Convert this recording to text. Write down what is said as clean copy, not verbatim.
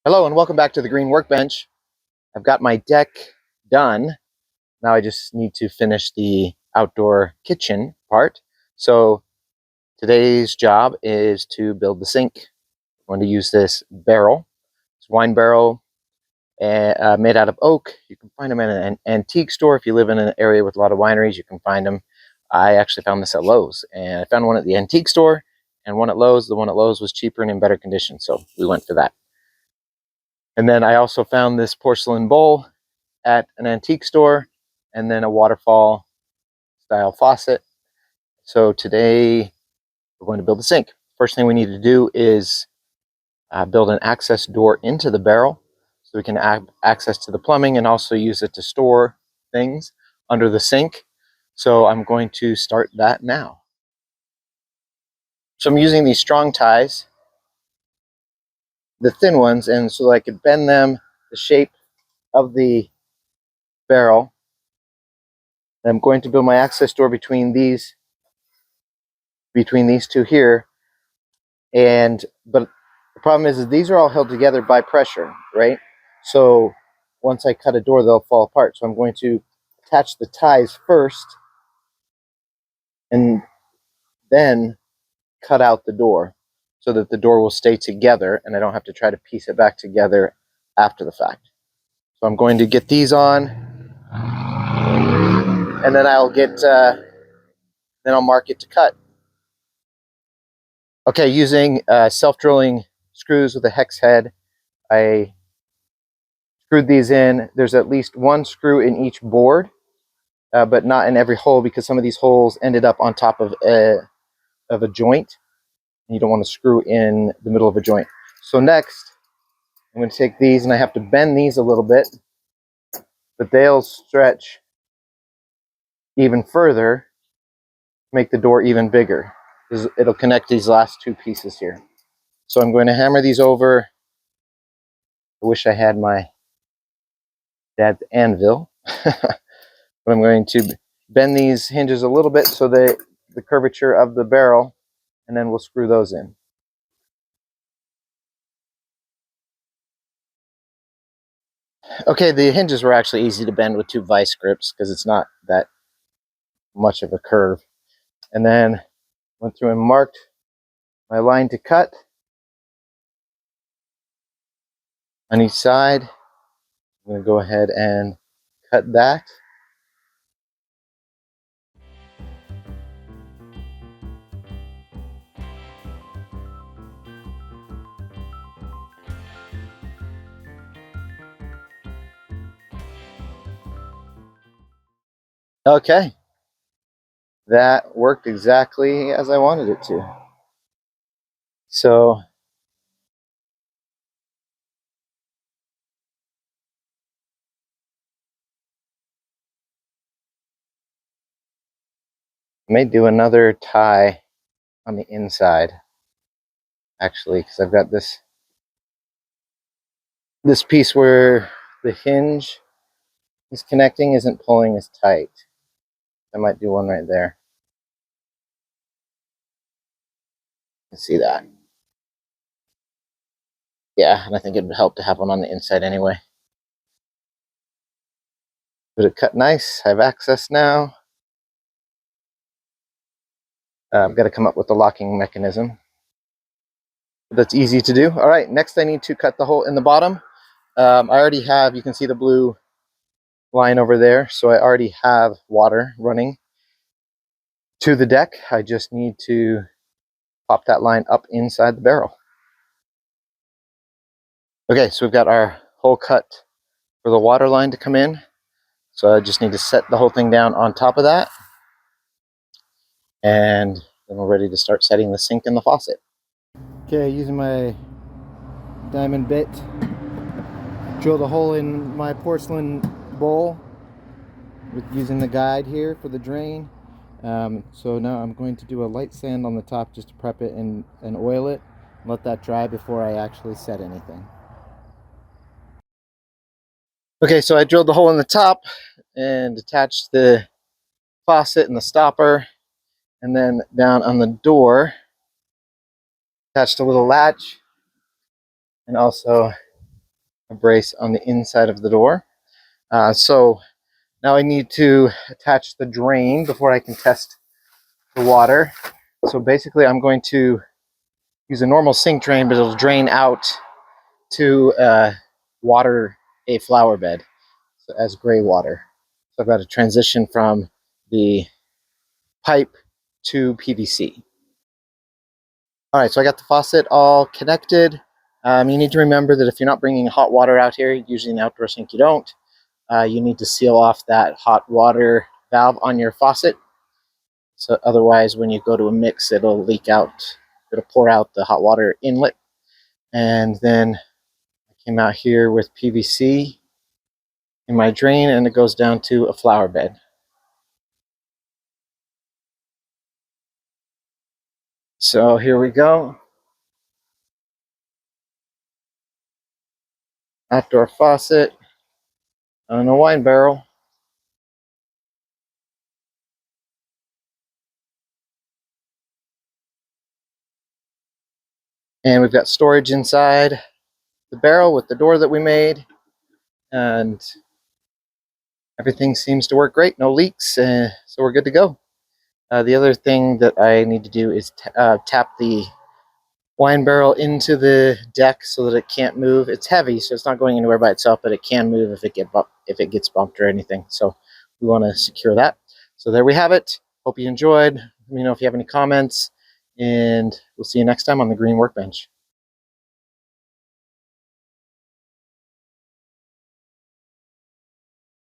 Hello and welcome back to the Green Workbench. I've got my deck done. Now I just need to finish the outdoor kitchen part. So today's job is to build the sink. I'm going to use this barrel. It's a wine barrel made out of oak. You can find them in an antique store. If you live in an area with a lot of wineries, you can find them. I actually found this at Lowe's, and I found one at the antique store and one at Lowe's. The one at Lowe's was cheaper and in better condition, so we went for that. And then I also found this porcelain bowl at an antique store, and then a waterfall style faucet. So today we're going to build a sink. First thing we need to do is build an access door into the barrel so we can have access to the plumbing and also use it to store things under the sink. So I'm going to start that now. So I'm using these strong ties, the thin ones, and so I could bend them the shape of the barrel. I'm going to build my access door between these two here. But the problem is these are all held together by pressure, right? So once I cut a door, they'll fall apart. So I'm going to attach the ties first and then cut out the door so that the door will stay together and I don't have to try to piece it back together after the fact. So I'm going to get these on, and then I'll mark it to cut. Okay, using self-drilling screws with a hex head, I screwed these in. There's at least one screw in each board, but not in every hole because some of these holes ended up on top of a joint. And you don't want to screw in the middle of a joint. So next, I'm going to take these and I have to bend these a little bit, but they'll stretch even further, make the door even bigger. It'll connect these last two pieces here. So I'm going to hammer these over. I wish I had my dad's anvil. But I'm going to bend these hinges a little bit so that the curvature of the barrel, and then we'll screw those in. Okay, the hinges were actually easy to bend with two vice grips because it's not that much of a curve. And then went through and marked my line to cut on each side. I'm going to go ahead and cut that. Okay, that worked exactly as I wanted it to. So I may do another tie on the inside, actually, because I've got this piece where the hinge is connecting isn't pulling as tight. I might do one right there. You can see that. Yeah, and I think it would help to have one on the inside anyway. But it cut nice. I have access now. I've got to come up with the locking mechanism. But that's easy to do. All right, next I need to cut the hole in the bottom. I already have, you can see the blue line over there, so I already have water running to the deck. I just need to pop that line up inside the barrel. Okay, so we've got our hole cut for the water line to come in. So I just need to set the whole thing down on top of that. And then we're ready to start setting the sink and the faucet. Okay, using my diamond bit, drilled a hole in my porcelain bowl with using the guide here for the drain. So now I'm going to do a light sand on the top just to prep it and oil it. Let that dry before I actually set anything. Okay, so I drilled the hole in the top and attached the faucet and the stopper, and then down on the door attached a little latch and also a brace on the inside of the door. So now I need to attach the drain before I can test the water. So basically I'm going to use a normal sink drain, but it'll drain out to water a flower bed as gray water. So I've got to transition from the pipe to PVC. All right, so I got the faucet all connected. You need to remember that if you're not bringing hot water out here, usually in the outdoor sink you don't, you need to seal off that hot water valve on your faucet. So otherwise, when you go to a mix, it'll leak out, it'll pour out the hot water inlet. And then I came out here with PVC in my drain, and it goes down to a flower bed. So here we go. Outdoor faucet on a wine barrel. And we've got storage inside the barrel with the door that we made. And everything seems to work great. No leaks. So we're good to go. The other thing that I need to do is tap the wine barrel into the deck so that it can't move. It's heavy, so it's not going anywhere by itself, but it can move if it gets bumped or anything. So we want to secure that. So there we have it. Hope you enjoyed. Let me know if you have any comments, and we'll see you next time on the Green Workbench.